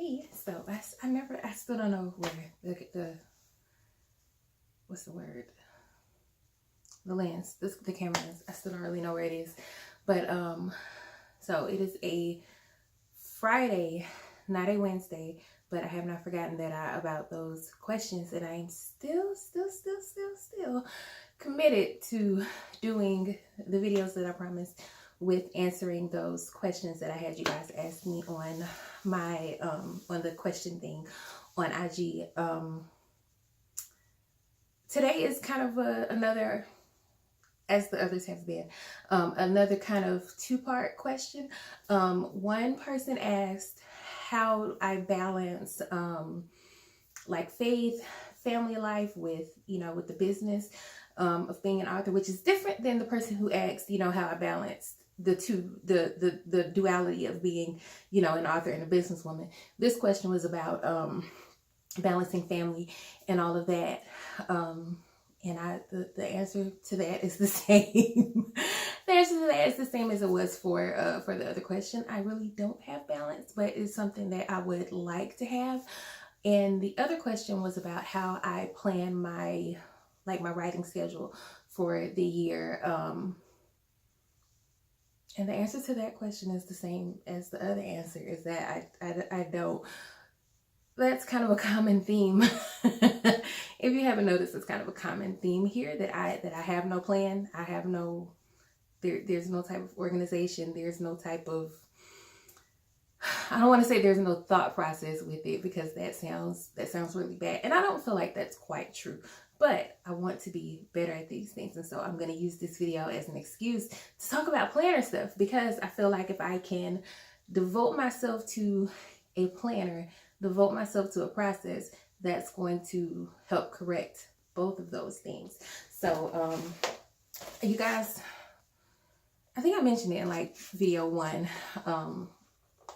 Hey, so I still don't know where the what's the word? The lens, the camera is. I still don't really know where it is. But so it is a Friday, not a Wednesday, but I have not forgotten that about those questions, and I am still committed to doing the videos that I promised with answering those questions that I had you guys ask me on my on the question thing on IG. Today is kind of another, as the others have been, another kind of two-part question. One person asked how I balance like faith, family life with, with the business of being an author, which is different than the person who asked, how I balanced the two, the duality of being, an author and a businesswoman. This question was about balancing family and all of that. And the answer to that is the same. The answer to that is the same as it was for the other question. I really don't have balance, but it's something that I would like to have. And the other question was about how I plan my writing schedule for the year. And the answer to that question is the same as the other answer, is that I don't. That's kind of a common theme. If you haven't noticed, it's kind of a common theme here that I have no plan. I have no, there's no type of organization. There's no type of, I don't want to say there's no thought process with it, because that sounds really bad. And I don't feel like that's quite true. But I want to be better at these things. And so I'm going to use this video as an excuse to talk about planner stuff, because I feel like if I can devote myself to a planner, devote myself to a process, that's going to help correct both of those things. So you guys, I think I mentioned it in like video 1,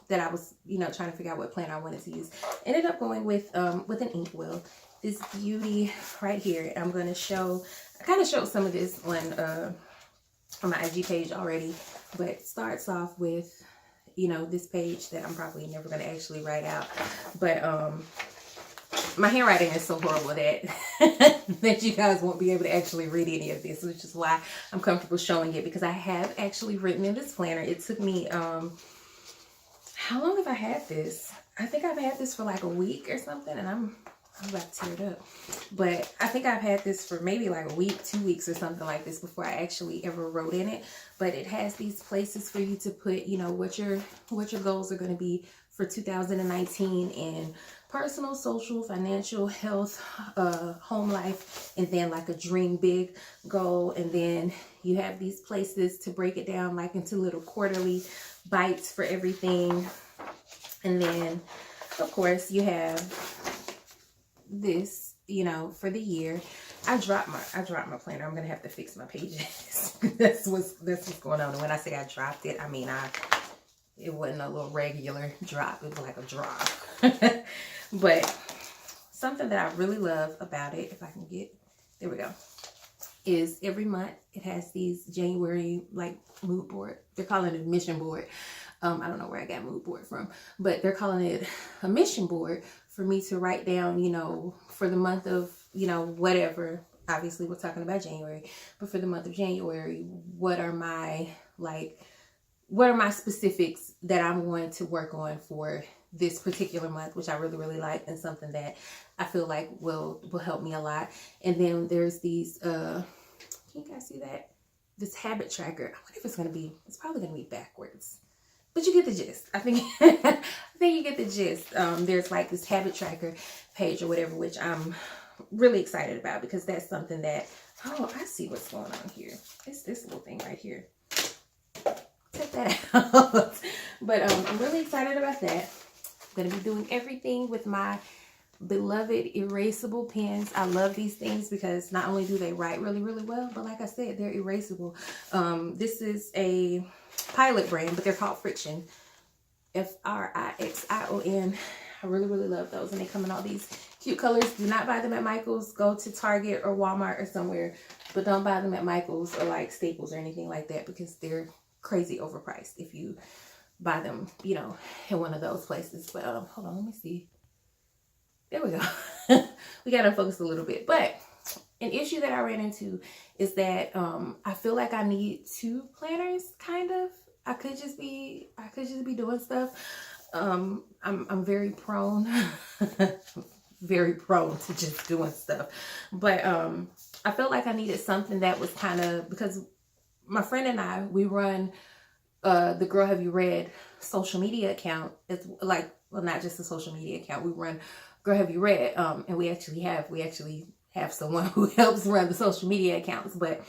that I was trying to figure out what planner I wanted to use. Ended up going with an inkwell, this beauty right here. I'm going to show, I kind of showed some of this on my IG page already, but it starts off with this page that I'm probably never going to actually write out. But my handwriting is so horrible that that you guys won't be able to actually read any of this, which is why I'm comfortable showing it, because I have actually written in this planner. It took me, how long have I had this? I think I've had this for like a week or something, and I'm about to tear it up. But I think I've had this for maybe like a week, 2 weeks or something like this before I actually ever wrote in it. But it has these places for you to put, what your goals are going to be for 2019 in personal, social, financial, health, home life, and then like a dream big goal. And then you have these places to break it down like into little quarterly bites for everything. And then of course you have this, for the year. I dropped my planner. I'm gonna have to fix my pages. that's what's going on. And when I say I dropped it, I mean it wasn't a little regular drop. It was like a drop. But something that I really love about it, if I can get, there we go, is every month it has these January like mood board. They're calling it a mission board. I don't know where I got mood board from, but they're calling it a mission board for me to write down, for the month of, whatever. Obviously we're talking about January, but for the month of January, what are my specifics that I'm going to work on for this particular month, which I really, really like, and something that I feel like will help me a lot. And then there's these, can you guys see that? This habit tracker. I wonder if it's probably going to be backwards. But you get the gist. I think you get the gist. There's like this habit tracker page or whatever, which I'm really excited about, because that's something that, oh, I see what's going on here. It's this little thing right here. Check that out. But I'm really excited about that. I'm going to be doing everything with my beloved erasable pens. I love these things because not only do they write really, really well, but like I said, they're erasable. This is a Pilot brand, but they're called Friction. Frixion. I really, really love those, and they come in all these cute colors. Do not buy them at Michael's. Go to Target or Walmart or somewhere, but don't buy them at Michael's or like Staples or anything like that, because they're crazy overpriced if you buy them, you know, in one of those places. But hold on, let me see. There we go. We got to focus a little bit. But an issue that I ran into is that I feel like I need two planners, kind of. I could just be doing stuff. I'm very prone, very prone to just doing stuff. But I felt like I needed something that was kind of, because my friend and I, we run the Girl Have You Read social media account. It's like, well, not just a social media account. We run Girl Have You Read, and we actually have someone who helps run the social media accounts. But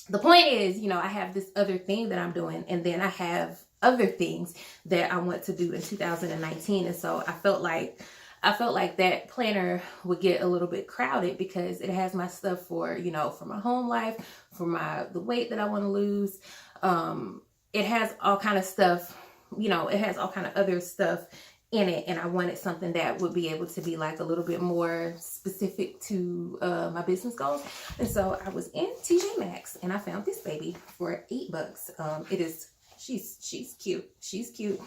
the point is, you know, I have this other thing that I'm doing, and then I have other things that I want to do in 2019. And so I felt like that planner would get a little bit crowded because it has my stuff for, you know, for my home life, for the weight that I want to lose. It has all kind of stuff, you know, it has all kind of other stuff in it, and I wanted something that would be able to be like a little bit more specific to my business goals. And so I was in TJ Maxx and I found this baby for $8. It is, she's cute. She's cute.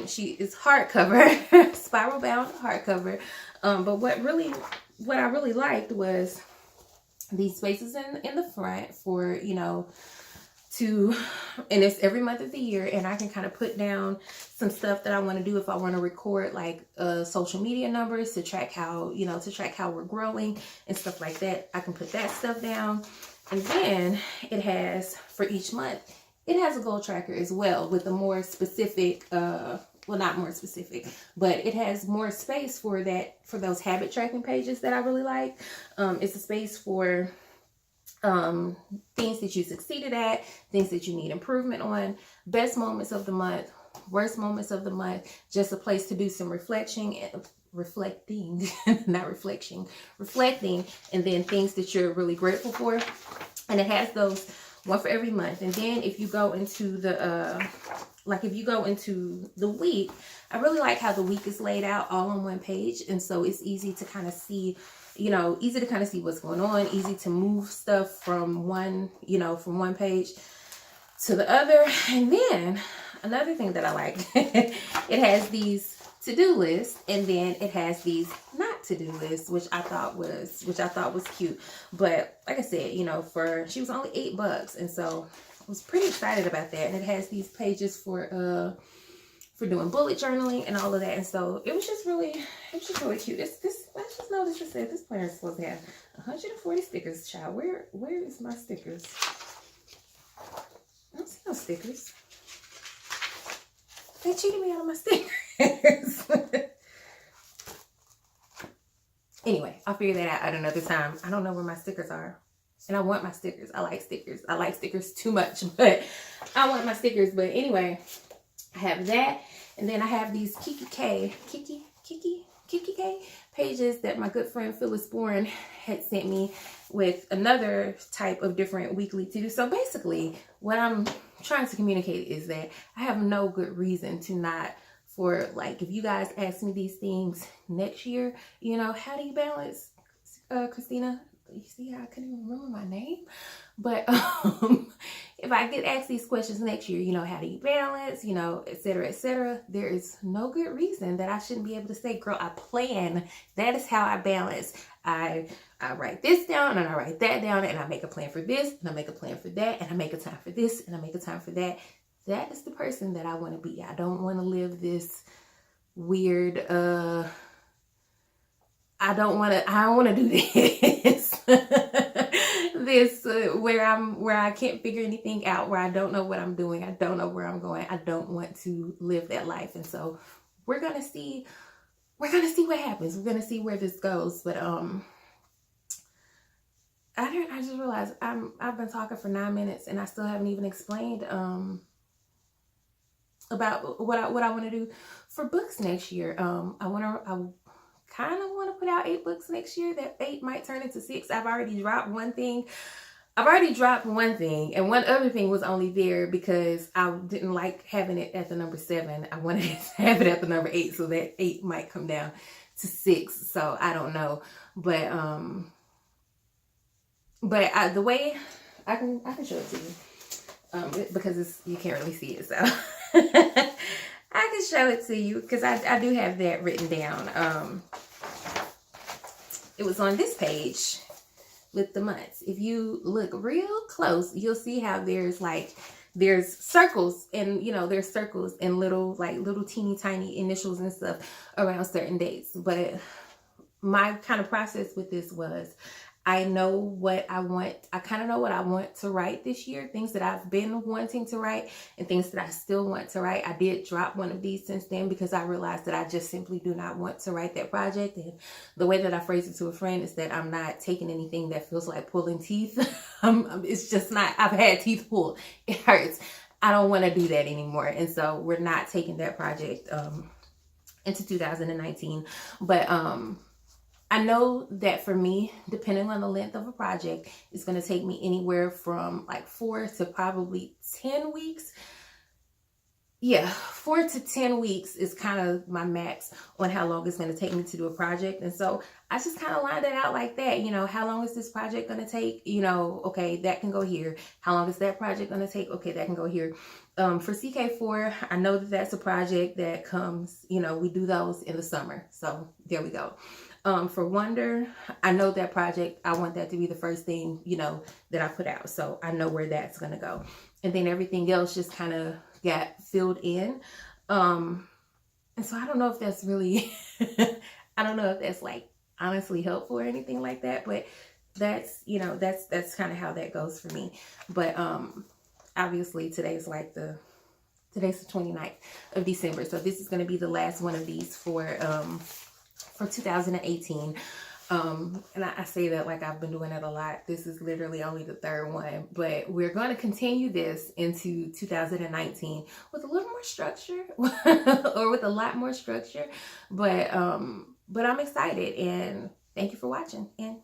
She is hardcover, spiral bound hardcover. But what I really liked was these spaces in the front for, you know, and it's every month of the year, and I can kind of put down some stuff that I want to do if I want to record like social media numbers to track how, you know, we're growing and stuff like that. I can put that stuff down. And then it has, for each month, it has a goal tracker as well with a more specific, well, not more specific, but it has more space for those habit tracking pages that I really like. It's a space for things that you succeeded at, things that you need improvement on, best moments of the month, worst moments of the month, just a place to do some reflecting, not reflection, reflecting, and then things that you're really grateful for. And it has those, one for every month. And then if you go into the week, I really like how the week is laid out all on one page, and so it's easy to kind of see, you know, what's going on, easy to move stuff from one page to the other. And then another thing that I like, it has these to-do lists, and then it has these not to-do lists, which I thought was cute. But like I said, you know, she was only $8, and so I was pretty excited about that. And it has these pages for doing bullet journaling and all of that. And so it was just really cute. I just noticed it said this planner is supposed to have 140 stickers. Child, where is my stickers? I don't see no stickers. They cheated me out of my stickers. Anyway, I'll figure that out at another time. I don't know where my stickers are. And I want my stickers. I like stickers. I like stickers too much, but I want my stickers. But anyway, I have that, and then I have these Kiki K pages that my good friend Phyllis Bourne had sent me with another type of different weekly to-do. So basically, what I'm trying to communicate is that I have no good reason to not, for like, if you guys ask me these things next year, you know, how do you balance, Christina? You see how I couldn't even remember my name? But if I get asked these questions next year, you know, how do you balance, you know, et cetera, there is no good reason that I shouldn't be able to say, girl, I plan. That is how I balance. I write this down and I write that down, and I make a plan for this and I make a plan for that, and I make a time for this and I make a time for that. That is the person that I want to be. I don't want to live this weird, I don't want to do this. Where I can't figure anything out, where I don't know what I'm doing. I don't know where I'm going. I don't want to live that life. And so we're going to see what happens. We're going to see where this goes. But, I just realized I've been talking for 9 minutes and I still haven't even explained, about what I want to do for books next year. I kind of want to put out 8 books next year. That 8 might turn into 6. I've already dropped one thing, and one other thing was only there because I didn't like having it at the number 7. I wanted to have it at the number 8, so that 8 might come down to 6. So I don't know, but the way I can show it to you, because you can't really see it, so I can show it to you because I do have that written down. It was on this page with the months. If you look real close, you'll see how there's circles, and there's circles and little teeny tiny initials and stuff around certain dates. But my kind of process with this was, I know what I want. I kind of know what I want to write this year, things that I've been wanting to write and things that I still want to write. I did drop one of these since then because I realized that I just simply do not want to write that project. And the way that I phrased it to a friend is that I'm not taking anything that feels like pulling teeth. It's just not, I've had teeth pulled. It hurts. I don't want to do that anymore. And so we're not taking that project into 2019. But I know that for me, depending on the length of a project, it's going to take me anywhere from like 4 to probably 10 weeks. Yeah, 4 to 10 weeks is kind of my max on how long it's going to take me to do a project. And so I just kind of lined it out like that. How long is this project going to take? Okay, that can go here. How long is that project going to take? Okay, that can go here. For CK4, I know that that's a project that comes, we do those in the summer. So there we go. For Wonder, I know that project, I want that to be the first thing, that I put out. So I know where that's going to go. And then everything else just kind of got filled in. And so I don't know if that's really, I don't know if that's like honestly helpful or anything like that, but that's, that's kind of how that goes for me. But obviously today's the 29th of December. So this is going to be the last one of these for 2018. And I say that like I've been doing it a lot. This is literally only the third one, but we're going to continue this into 2019 with a little more structure or with a lot more structure. But I'm excited, and thank you for watching, and